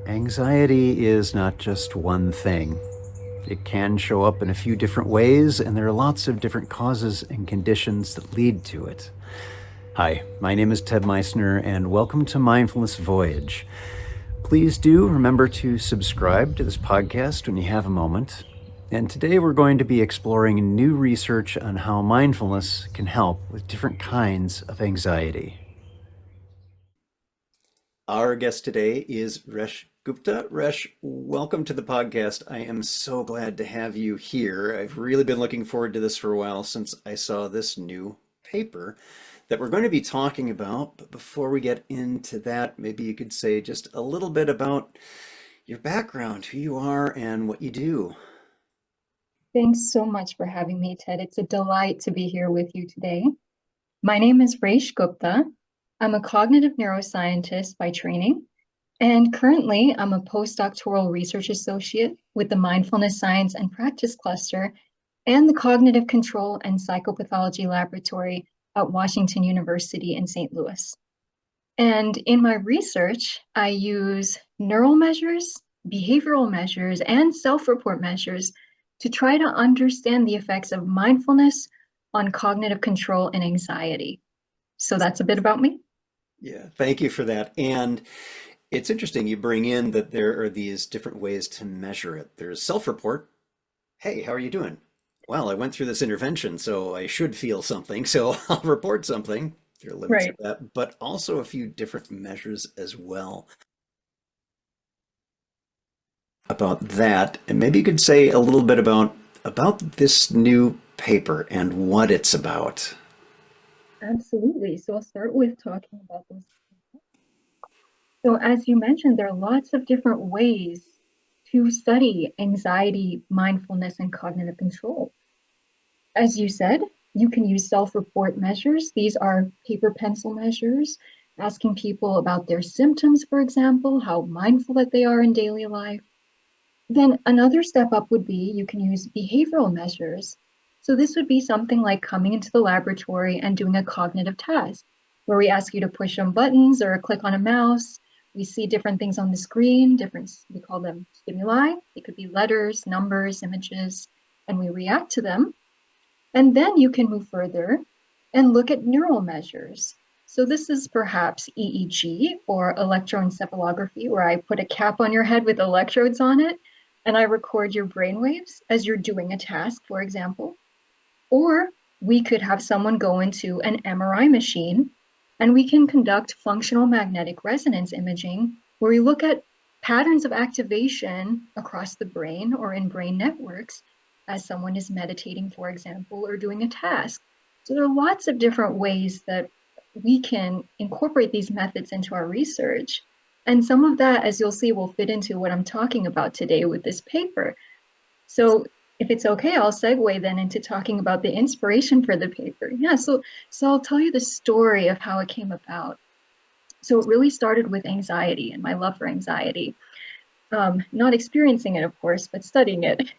Anxiety is not just one thing. It can show up in a few different ways, and there are lots of different causes and conditions that lead to it. Hi, my name is Ted Meissner, and welcome to Mindfulness Voyage. Please do remember to subscribe to this podcast when you have a moment. And today we're going to be exploring new research on how mindfulness can help with different kinds of anxiety. Our guest today is Resh Gupta. Resh, welcome to the podcast. I am so glad to have you here. I've really been looking forward to this for a while since I saw this new paper that we're going to be talking about. But before we get into that, maybe you could say just a little bit about your background, who you are, and what you do. Thanks so much for having me, Ted. It's a delight to be here with you today. My name is Resh Gupta. I'm a cognitive neuroscientist by training, and currently I'm a postdoctoral research associate with the Mindfulness Science and Practice Cluster and the Cognitive Control and Psychopathology Laboratory at Washington University in St. Louis. And in my research, I use neural measures, behavioral measures, and self-report measures to try to understand the effects of mindfulness on cognitive control and anxiety. So that's a bit about me. Yeah, thank you for that. And it's interesting you bring in that there are these different ways to measure it. There's self-report. Hey, how are you doing? Well, I went through this intervention, so I should feel something, so I'll report something. There are limits to Right. that, but also a few different measures as well about that. And maybe you could say a little bit about this new paper and what it's about. Absolutely. So I'll start with talking about those. So as you mentioned, there are lots of different ways to study anxiety, mindfulness, and cognitive control. As you said, you can use self-report measures. These are paper pencil measures, asking people about their symptoms, for example, how mindful that they are in daily life. Then another step up would be you can use behavioral measures. So this would be something like coming into the laboratory and doing a cognitive task, where we ask you to push some buttons or click on a mouse. We see different things on the screen, we call them stimuli. They could be letters, numbers, images, and we react to them. And then you can move further and look at neural measures. So this is perhaps EEG or electroencephalography, where I put a cap on your head with electrodes on it, and I record your brainwaves as you're doing a task, for example. Or we could have someone go into an MRI machine, and we can conduct functional magnetic resonance imaging, where we look at patterns of activation across the brain or in brain networks as someone is meditating, for example, or doing a task. So there are lots of different ways that we can incorporate these methods into our research. And some of that, as you'll see, will fit into what I'm talking about today with this paper. So if it's okay, I'll segue then into talking about the inspiration for the paper. Yeah, so I'll tell you the story of how it came about. So it really started with anxiety and my love for anxiety. Not experiencing it, of course, but studying it.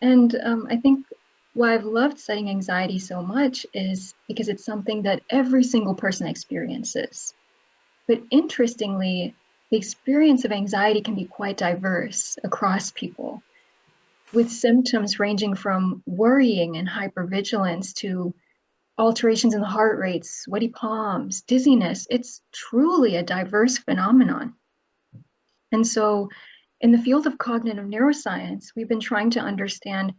And I think why I've loved studying anxiety so much is because it's something that every single person experiences. But interestingly, the experience of anxiety can be quite diverse across people, with symptoms ranging from worrying and hypervigilance to alterations in the heart rate, sweaty palms, dizziness. It's truly a diverse phenomenon. And so in the field of cognitive neuroscience, we've been trying to understand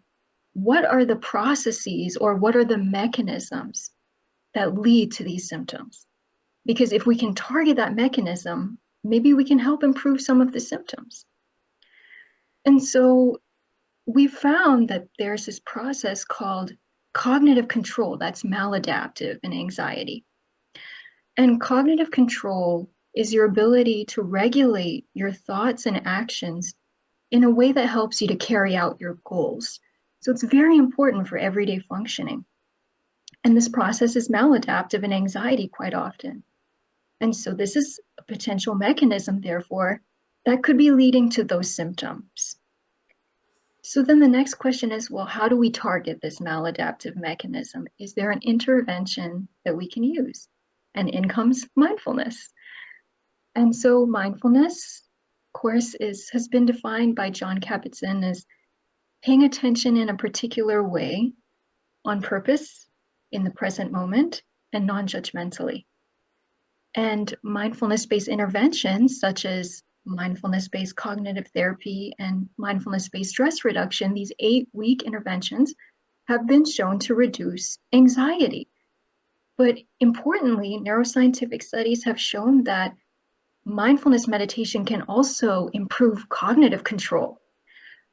what are the processes or what are the mechanisms that lead to these symptoms? Because if we can target that mechanism, maybe we can help improve some of the symptoms. And so we found that there's this process called cognitive control that's maladaptive in anxiety. And cognitive control is your ability to regulate your thoughts and actions in a way that helps you to carry out your goals. So it's very important for everyday functioning. And this process is maladaptive in anxiety quite often. And so this is a potential mechanism, therefore, that could be leading to those symptoms. So then the next question is, well, how do we target this maladaptive mechanism? Is there an intervention that we can use? And in comes mindfulness. And so mindfulness course, has been defined by John Kabat-Zinn as paying attention in a particular way, on purpose, in the present moment, and non-judgmentally. And mindfulness-based interventions, such as mindfulness-based cognitive therapy and mindfulness-based stress reduction, these 8-week interventions have been shown to reduce anxiety. But importantly, neuroscientific studies have shown that mindfulness meditation can also improve cognitive control.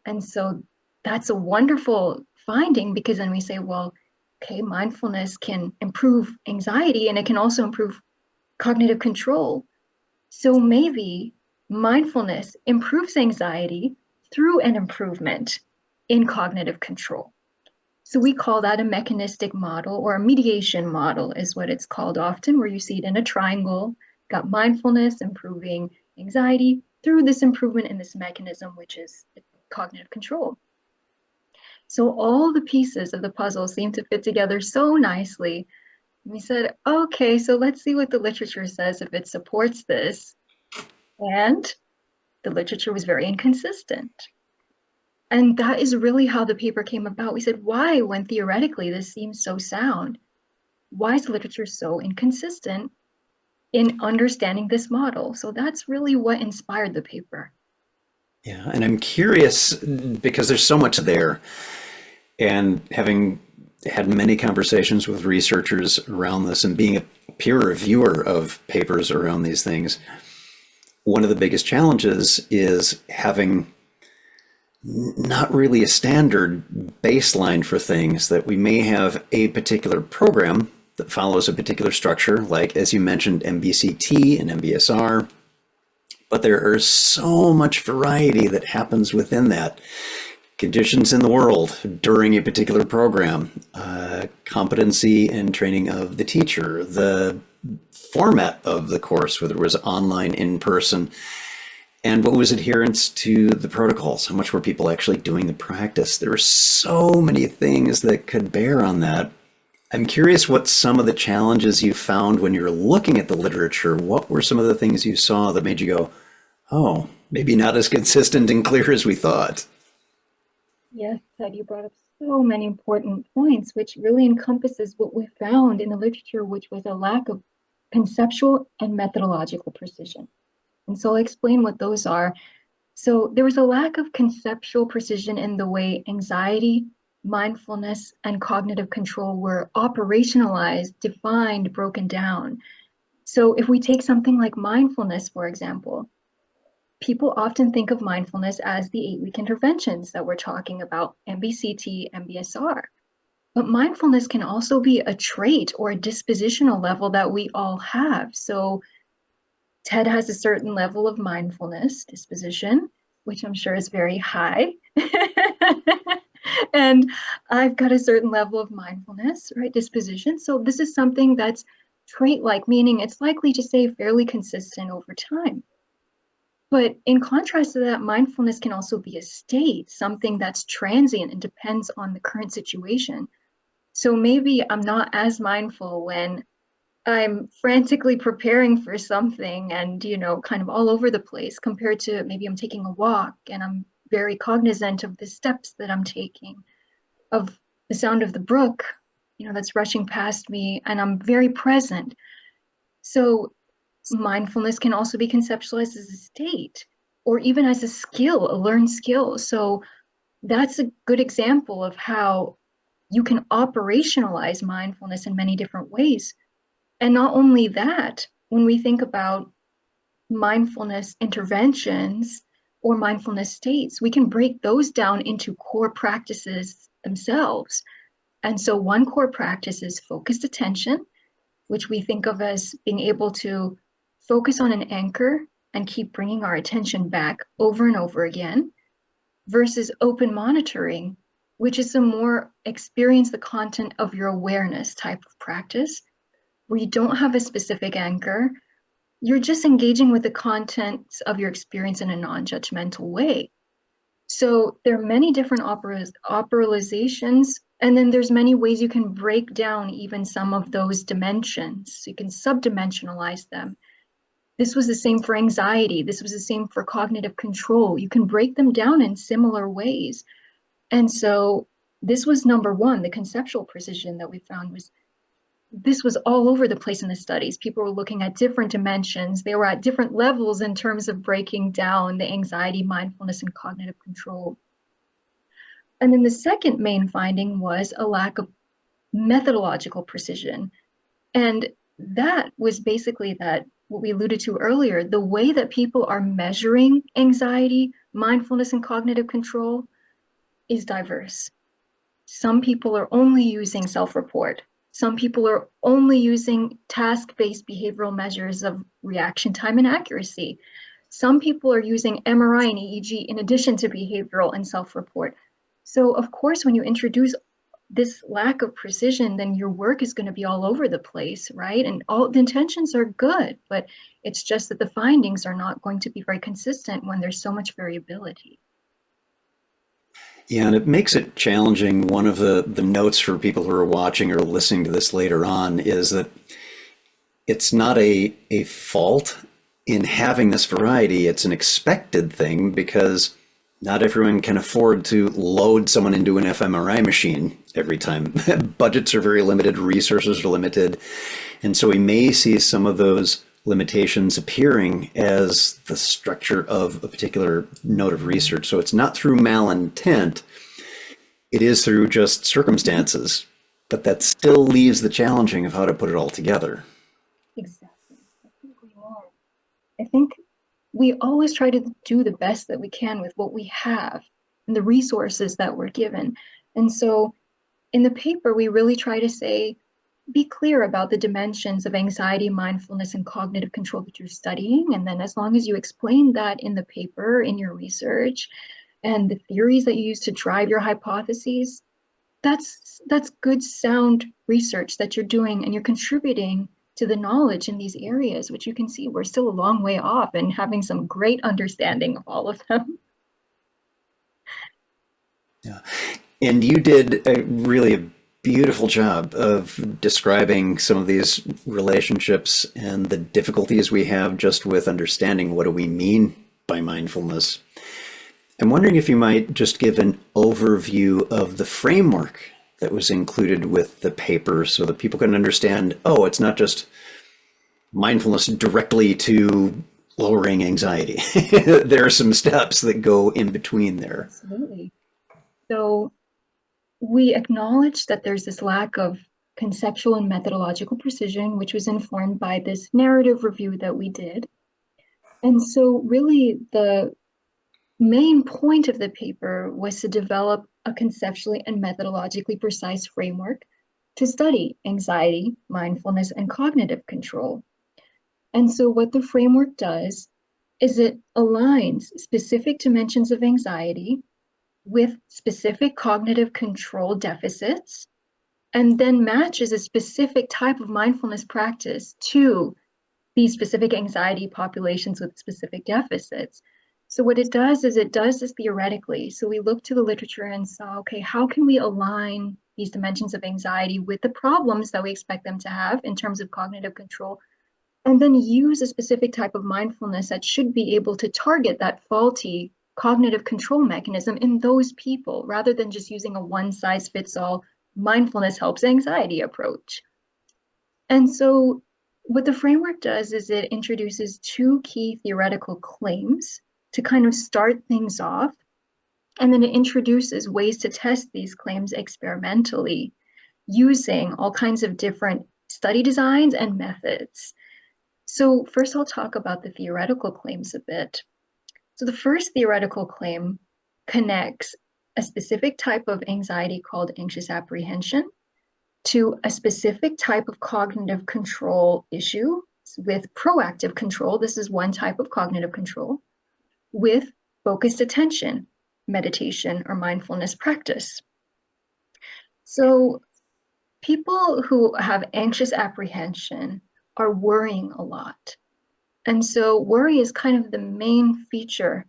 And so that's a wonderful finding, because then we say, well, okay, mindfulness can improve anxiety and it can also improve cognitive control. So maybe mindfulness improves anxiety through an improvement in cognitive control. So we call that a mechanistic model, or a mediation model is what it's called often, where you see it in a triangle. Got mindfulness improving anxiety through this improvement in this mechanism, which is cognitive control. So all the pieces of the puzzle seem to fit together so nicely. We said, okay, so let's see what the literature says if it supports this. And the literature was very inconsistent. And that is really how the paper came about. We said, why, when theoretically this seems so sound, why is the literature so inconsistent in understanding this model? So that's really what inspired the paper. Yeah, and I'm curious because there's so much there. And having had many conversations with researchers around this and being a peer reviewer of papers around these things, one of the biggest challenges is having not really a standard baseline for things, that we may have a particular program that follows a particular structure, like, as you mentioned, MBCT and MBSR, but there is so much variety that happens within that. Conditions in the world during a particular program, competency and training of the teacher, the format of the course, whether it was online, in person, and what was adherence to the protocols, how much were people actually doing the practice. There were so many things that could bear on that. I'm curious what some of the challenges you found when you were looking at the literature. What were some of the things you saw that made you go, oh, maybe not as consistent and clear as we thought? Yes, Ted, you brought up so many important points, which really encompasses what we found in the literature, which was a lack of conceptual and methodological precision. And so I'll explain what those are. So there was a lack of conceptual precision in the way anxiety, mindfulness, and cognitive control were operationalized, defined, broken down. So if we take something like mindfulness, for example, people often think of mindfulness as the 8-week interventions that we're talking about, MBCT, MBSR. But mindfulness can also be a trait or a dispositional level that we all have. So Ted has a certain level of mindfulness disposition, which I'm sure is very high. And I've got a certain level of mindfulness, right, disposition. So this is something that's trait-like, meaning it's likely to stay fairly consistent over time. But in contrast to that, mindfulness can also be a state, something that's transient and depends on the current situation. So maybe I'm not as mindful when I'm frantically preparing for something and, kind of all over the place, compared to maybe I'm taking a walk and I'm very cognizant of the steps that I'm taking, of the sound of the brook, that's rushing past me, and I'm very present. So mindfulness can also be conceptualized as a state or even as a skill, a learned skill. So that's a good example of how you can operationalize mindfulness in many different ways. And not only that, when we think about mindfulness interventions or mindfulness states, we can break those down into core practices themselves. And so one core practice is focused attention, which we think of as being able to focus on an anchor and keep bringing our attention back over and over again, versus open monitoring, which is a more experience the content of your awareness type of practice, where you don't have a specific anchor. You're just engaging with the contents of your experience in a non-judgmental way. So there are many different operalizations, and then there's many ways you can break down even some of those dimensions. So you can subdimensionalize them. This was the same for anxiety. This was the same for cognitive control. You can break them down in similar ways. And so this was number one, the conceptual precision that we found was this was all over the place in the studies. People were looking at different dimensions. They were at different levels in terms of breaking down the anxiety, mindfulness, and cognitive control. And then the second main finding was a lack of methodological precision. And that was basically that what we alluded to earlier, the way that people are measuring anxiety, mindfulness, and cognitive control is diverse. Some people are only using self-report. Some people are only using task-based behavioral measures of reaction time and accuracy. Some people are using MRI and EEG in addition to behavioral and self-report. So of course, when you introduce this lack of precision, then your work is going to be all over the place, right? And all the intentions are good, but it's just that the findings are not going to be very consistent when there's so much variability. Yeah, and it makes it challenging. One of the notes for people who are watching or listening to this later on is that it's not a fault in having this variety. It's an expected thing because not everyone can afford to load someone into an fMRI machine every time. Budgets are very limited, resources are limited. And so we may see some of those limitations appearing as the structure of a particular note of research. So it's not through malintent, it is through just circumstances, but that still leaves the challenging of how to put it all together. Exactly. I think we always try to do the best that we can with what we have and the resources that we're given. And so in the paper, we really try to say, be clear about the dimensions of anxiety, mindfulness, and cognitive control that you're studying. And then as long as you explain that in the paper, in your research, and the theories that you use to drive your hypotheses, that's good, sound research that you're doing, and you're contributing to the knowledge in these areas, which you can see we're still a long way off and having some great understanding of all of them. Yeah. And you did a beautiful job of describing some of these relationships and the difficulties we have just with understanding what do we mean by mindfulness. I'm wondering if you might just give an overview of the framework that was included with the paper so that people can understand, oh, it's not just mindfulness directly to lowering anxiety. There are some steps that go in between there. Absolutely. So we acknowledge that there's this lack of conceptual and methodological precision, which was informed by this narrative review that we did. And so really the main point of the paper was to develop a conceptually and methodologically precise framework to study anxiety, mindfulness, and cognitive control. And so what the framework does is it aligns specific dimensions of anxiety with specific cognitive control deficits, and then matches a specific type of mindfulness practice to these specific anxiety populations with specific deficits. So what it does is it does this theoretically. So we look to the literature and saw, okay, how can we align these dimensions of anxiety with the problems that we expect them to have in terms of cognitive control, and then use a specific type of mindfulness that should be able to target that faulty cognitive control mechanism in those people, rather than just using a one-size-fits-all mindfulness helps anxiety approach. And so what the framework does is it introduces two key theoretical claims to kind of start things off. And then it introduces ways to test these claims experimentally using all kinds of different study designs and methods. So first I'll talk about the theoretical claims a bit. So the first theoretical claim connects a specific type of anxiety called anxious apprehension to a specific type of cognitive control issue with proactive control. This is one type of cognitive control with focused attention, meditation, or mindfulness practice. So people who have anxious apprehension are worrying a lot. And so worry is kind of the main feature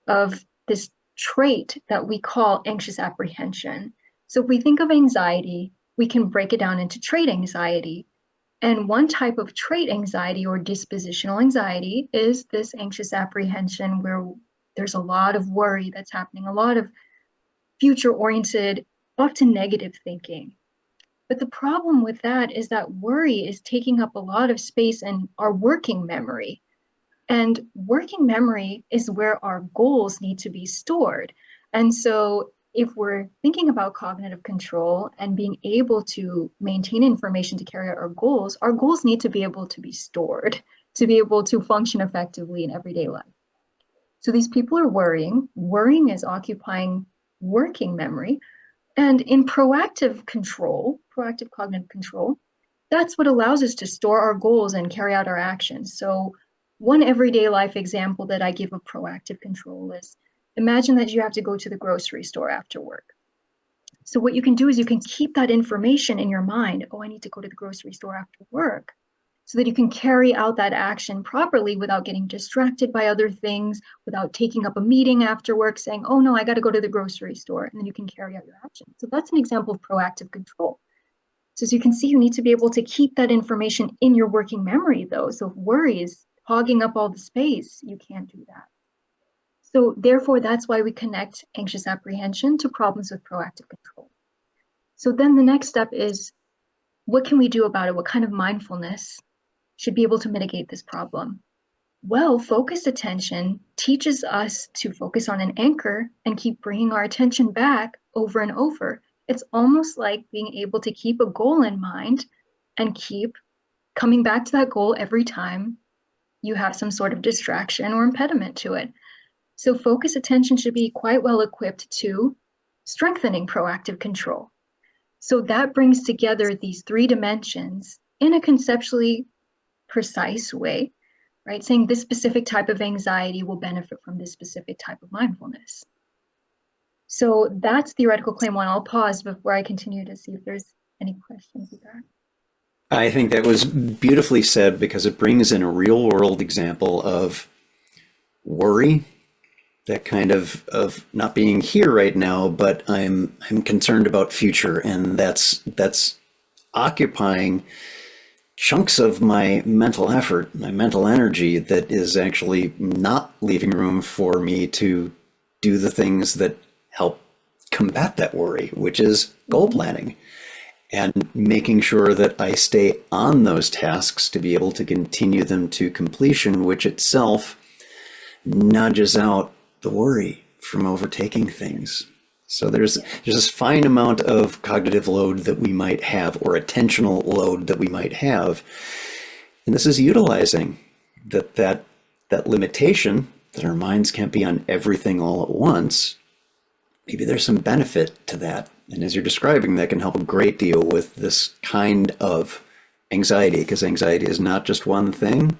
of this trait that we call anxious apprehension. So if we think of anxiety, we can break it down into trait anxiety. And one type of trait anxiety or dispositional anxiety is this anxious apprehension where there's a lot of worry that's happening, a lot of future oriented, often negative thinking. But the problem with that is that worry is taking up a lot of space in our working memory. And working memory is where our goals need to be stored. And so if we're thinking about cognitive control and being able to maintain information to carry out our goals need to be able to be stored to be able to function effectively in everyday life. So these people are worrying. Worrying is occupying working memory. And in proactive control, proactive cognitive control, that's what allows us to store our goals and carry out our actions. So one everyday life example that I give of proactive control is imagine that you have to go to the grocery store after work. So what you can do is you can keep that information in your mind. Oh, I need to go to the grocery store after work, so that you can carry out that action properly without getting distracted by other things, without taking up a meeting after work saying, oh no, I got to go to the grocery store, and then you can carry out your action. So that's an example of proactive control. So as you can see, you need to be able to keep that information in your working memory though. So if worry is hogging up all the space, you can't do that. So therefore, that's why we connect anxious apprehension to problems with proactive control. So then the next step is, what can we do about it? What kind of mindfulness should be able to mitigate this problem? Well, focused attention teaches us to focus on an anchor and keep bringing our attention back over and over. It's almost like being able to keep a goal in mind and keep coming back to that goal every time you have some sort of distraction or impediment to it. So focused attention should be quite well equipped to strengthening proactive control. So that brings together these three dimensions in a conceptually precise way, right? Saying this specific type of anxiety will benefit from this specific type of mindfulness. So that's theoretical claim one. I'll pause before I continue to see if there's any questions with that. I think that was beautifully said because it brings in a real world example of worry, that kind of not being here right now, but I'm concerned about future, and that's occupying chunks of my mental effort, my mental energy that is actually not leaving room for me to do the things that help combat that worry, which is goal planning and making sure that I stay on those tasks to be able to continue them to completion, which itself nudges out the worry from overtaking things. So there's this fine amount of cognitive load that we might have, or attentional load that we might have. And this is utilizing that limitation that our minds can't be on everything all at once. Maybe there's some benefit to that. And as you're describing, that can help a great deal with this kind of anxiety, because anxiety is not just one thing.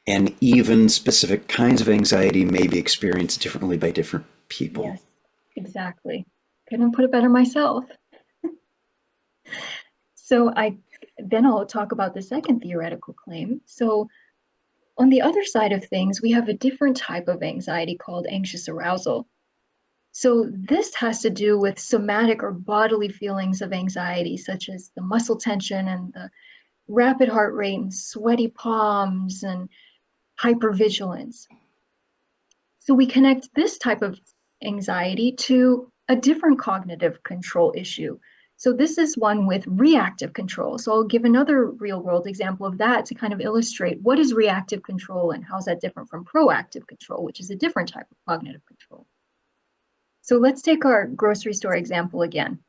And even specific kinds of anxiety may be experienced differently by different people. Yes, exactly. Couldn't put it better myself. So I'll talk about the second theoretical claim. So on the other side of things, we have a different type of anxiety called anxious arousal. So this has to do with somatic or bodily feelings of anxiety, such as the muscle tension and the rapid heart rate and sweaty palms and hypervigilance. So we connect this type of anxiety to a different cognitive control issue. So this is one with reactive control. So I'll give another real world example of that to kind of illustrate what is reactive control and how is that different from proactive control, which is a different type of cognitive control. So let's take our grocery store example again.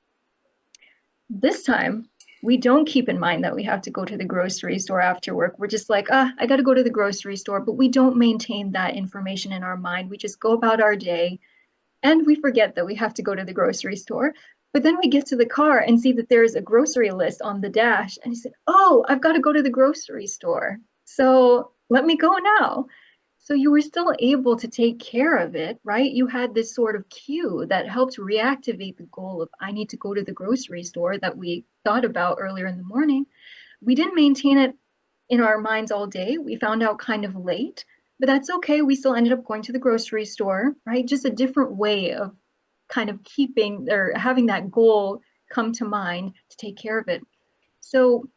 This time, we don't keep in mind that we have to go to the grocery store after work. We're just like, I got to go to the grocery store, but we don't maintain that information in our mind. We just go about our day and we forget that we have to go to the grocery store. But then we get to the car and see that there's a grocery list on the dash. And you said, oh, I've got to go to the grocery store. So let me go now. So you were still able to take care of it, right? You had this sort of cue that helped reactivate the goal of, I need to go to the grocery store that we thought about earlier in the morning. We didn't maintain it in our minds all day. We found out kind of late, but that's okay. We still ended up going to the grocery store, right? Just a different way of kind of keeping or having that goal come to mind to take care of it. So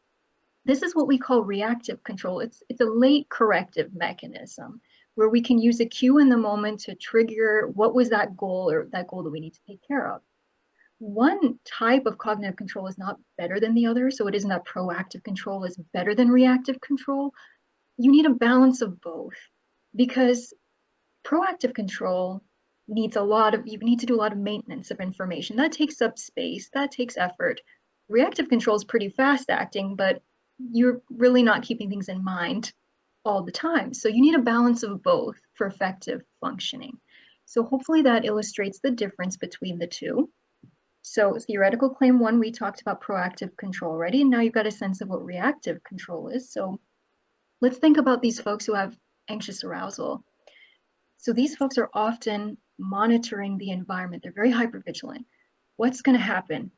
This is what we call reactive control. It's a late corrective mechanism where we can use a cue in the moment to trigger what was that goal or that goal that we need to take care of. One type of cognitive control is not better than the other. So it isn't that proactive control is better than reactive control. You need a balance of both because proactive control needs you need to do a lot of maintenance of information. That takes up space, that takes effort. Reactive control is pretty fast acting, but you're really not keeping things in mind all the time. So you need a balance of both for effective functioning. So hopefully that illustrates the difference between the two. So theoretical claim one, we talked about proactive control already, and now you've got a sense of what reactive control is. So let's think about these folks who have anxious arousal. So these folks are often monitoring the environment. They're very hypervigilant. What's going to happen?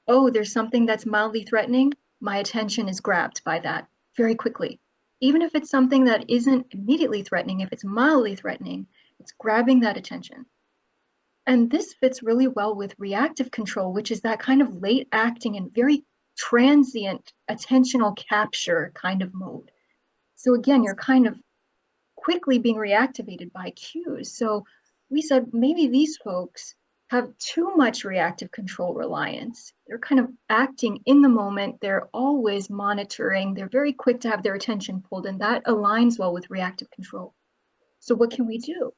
Oh, there's something that's mildly threatening. My attention is grabbed by that very quickly. Even if it's something that isn't immediately threatening, if it's mildly threatening, it's grabbing that attention. And this fits really well with reactive control, which is that kind of late acting and very transient attentional capture kind of mode. So again, you're kind of quickly being reactivated by cues. So we said maybe these folks have too much reactive control reliance. They're kind of acting in the moment. They're always monitoring. They're very quick to have their attention pulled, and that aligns well with reactive control. So what can we do?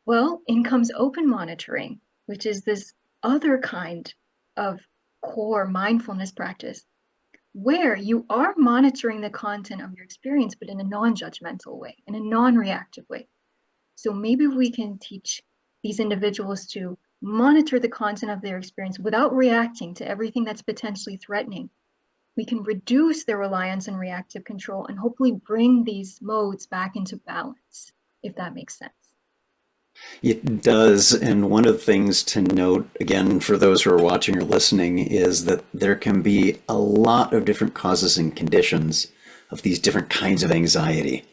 Well, in comes open monitoring, which is this other kind of core mindfulness practice where you are monitoring the content of your experience, but in a non-judgmental way, in a non-reactive way. So maybe we can teach these individuals to monitor the content of their experience without reacting to everything that's potentially threatening. We can reduce their reliance on reactive control and hopefully bring these modes back into balance, if that makes sense. It does. And one of the things to note, again, for those who are watching or listening, is that there can be a lot of different causes and conditions of these different kinds of anxiety.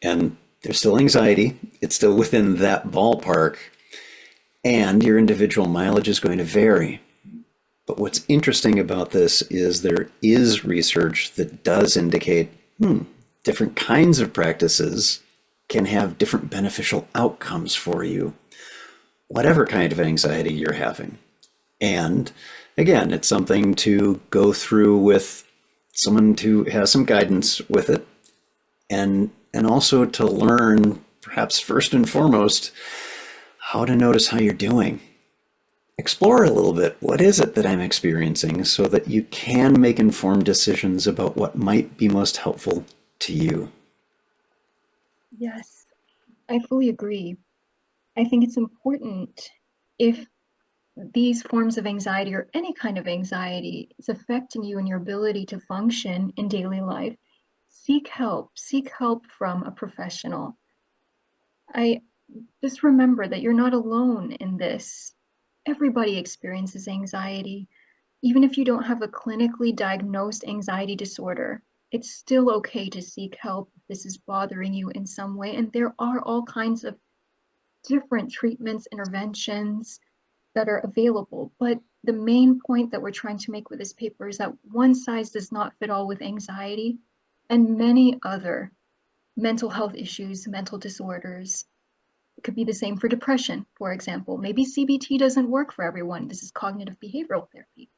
And there's still anxiety, it's still within that ballpark, and your individual mileage is going to vary. But what's interesting about this is there is research that does indicate different kinds of practices can have different beneficial outcomes for you, whatever kind of anxiety you're having. And again, it's something to go through with someone who has some guidance with it, and also to learn, perhaps first and foremost, how to notice how you're doing. Explore a little bit. What is it that I'm experiencing so that you can make informed decisions about what might be most helpful to you? Yes, I fully agree. I think it's important if these forms of anxiety or any kind of anxiety is affecting you and your ability to function in daily life, seek help. Seek help from a professional. I just remember that you're not alone in this. Everybody experiences anxiety. Even if you don't have a clinically diagnosed anxiety disorder, it's still okay to seek help if this is bothering you in some way. And there are all kinds of different treatments, interventions that are available. But the main point that we're trying to make with this paper is that one size does not fit all with anxiety and many other mental health issues, mental disorders. It could be the same for depression, for example. Maybe CBT doesn't work for everyone. This is cognitive behavioral therapy.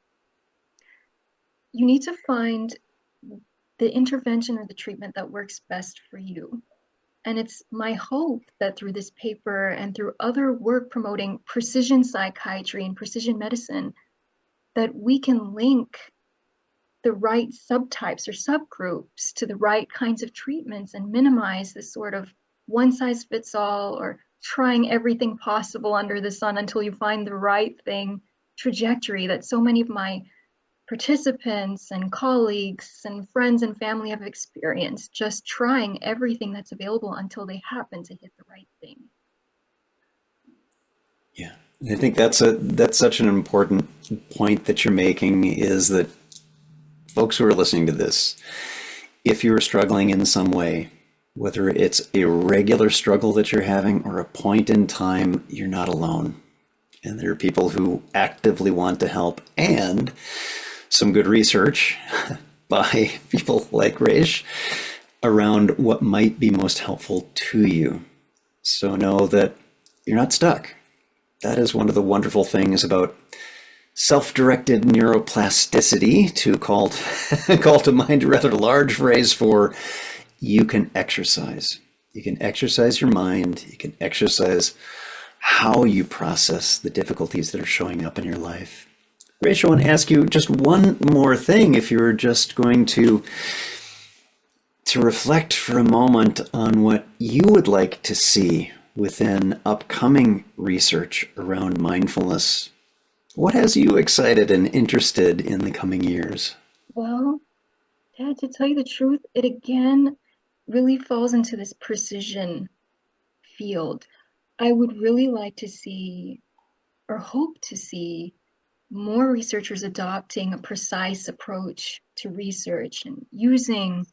You need to find the intervention or the treatment that works best for you. And it's my hope that through this paper and through other work promoting precision psychiatry and precision medicine, that we can link the right subtypes or subgroups to the right kinds of treatments and minimize this sort of one size fits all or trying everything possible under the sun until you find the right thing trajectory that so many of my participants and colleagues and friends and family have experienced, just trying everything that's available until they happen to hit the right thing. Yeah, I think that's such an important point that you're making, is that folks who are listening to this, if you're struggling in some way, whether it's a regular struggle that you're having or a point in time, you're not alone. And there are people who actively want to help, and some good research by people like Resh around what might be most helpful to you. So know that you're not stuck. That is one of the wonderful things about self-directed neuroplasticity, to call to mind a rather large phrase for you can exercise. You can exercise your mind. You can exercise how you process the difficulties that are showing up in your life. Rachel, I want to ask you just one more thing. If you're just going to reflect for a moment on what you would like to see within upcoming research around mindfulness, what has you excited and interested in the coming years? Well, Dad, to tell you the truth, it again really falls into this precision field. I would really like to see, or hope to see, more researchers adopting a precise approach to research and using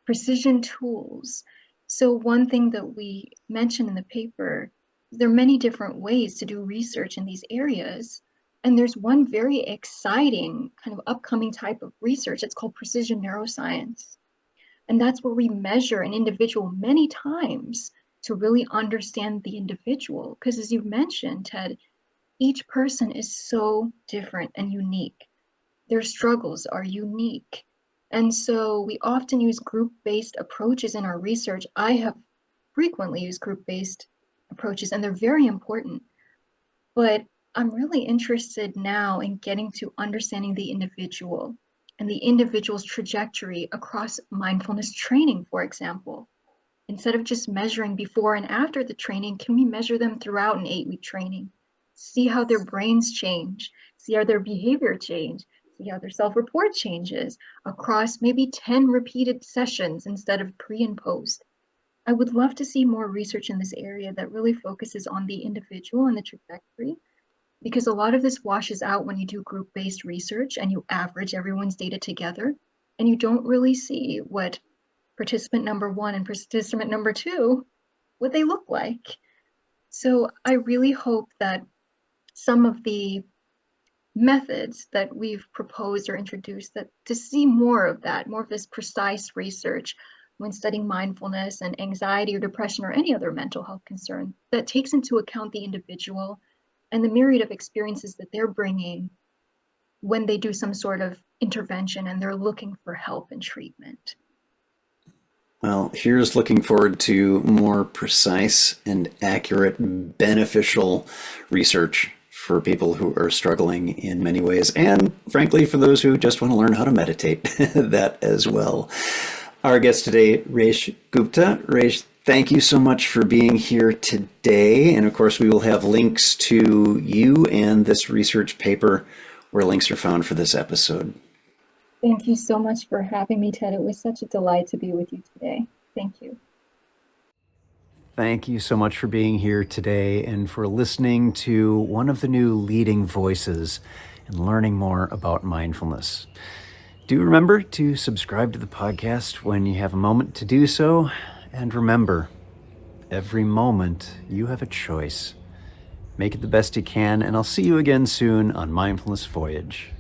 precision tools. So one thing that we mentioned in the paper, there are many different ways to do research in these areas. And there's one very exciting kind of upcoming type of research. It's called precision neuroscience. And that's where we measure an individual many times to really understand the individual. Because as you've mentioned, Ted, each person is so different and unique. Their struggles are unique. And so we often use group-based approaches in our research. I have frequently used group-based approaches, and they're very important. But I'm really interested now in getting to understanding the individual and the individual's trajectory across mindfulness training, for example. Instead of just measuring before and after the training, can we measure them throughout an 8-week training? See how their brains change, see how their behavior change, see how their self-report changes across maybe 10 repeated sessions instead of pre and post. I would love to see more research in this area that really focuses on the individual and the trajectory, because a lot of this washes out when you do group-based research and you average everyone's data together, and you don't really see what participant number 1 and participant number 2, what they look like. So I really hope that some of the methods that we've proposed or introduced, that to see more of that, more of this precise research when studying mindfulness and anxiety or depression or any other mental health concern, that takes into account the individual and the myriad of experiences that they're bringing when they do some sort of intervention and they're looking for help and treatment. Well, here's looking forward to more precise and accurate, beneficial research for people who are struggling in many ways, and frankly, for those who just want to learn how to meditate, that as well. Our guest today, Resh Gupta. Resh, thank you so much for being here today. And of course, we will have links to you and this research paper where links are found for this episode. Thank you so much for having me, Ted. It was such a delight to be with you today. Thank you. Thank you so much for being here today and for listening to one of the new leading voices and learning more about mindfulness. Do remember to subscribe to the podcast when you have a moment to do so. And remember, every moment you have a choice. Make it the best you can, and I'll see you again soon on Mindfulness Voyage.